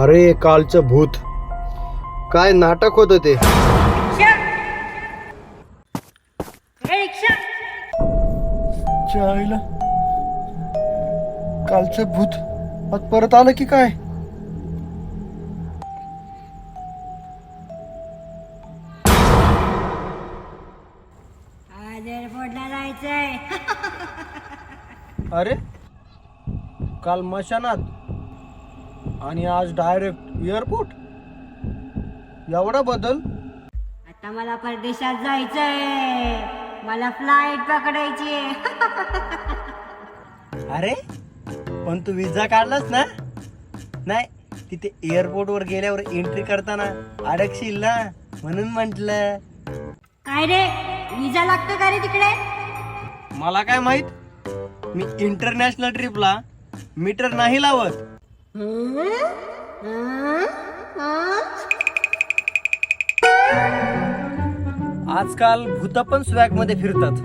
अरे कालचं भूत काय नाटक होतं ते. चायला कालचं भूत आज परत आलं की काय. आज एअरपोर्टला जायचंय. अरे काल मशानात आणि आज डायरेक्ट एअरपोर्ट. एवढा बदल. आता मला परदेशात जायचंय. मला फ्लाईट पकडायची. अरे पण तू विजा काढलास ना. नाही तिथे एअरपोर्ट वर गेल्यावर एंट्री करताना अडकशील ना म्हणून म्हंटल. काय रे, विजा लागतो का रे तिकडे? मला काय माहित. मी इंटरनॅशनल ट्रिपला मीटर नाही लावत. आजकाल भूत पण स्वॅग मध्ये फिरतात.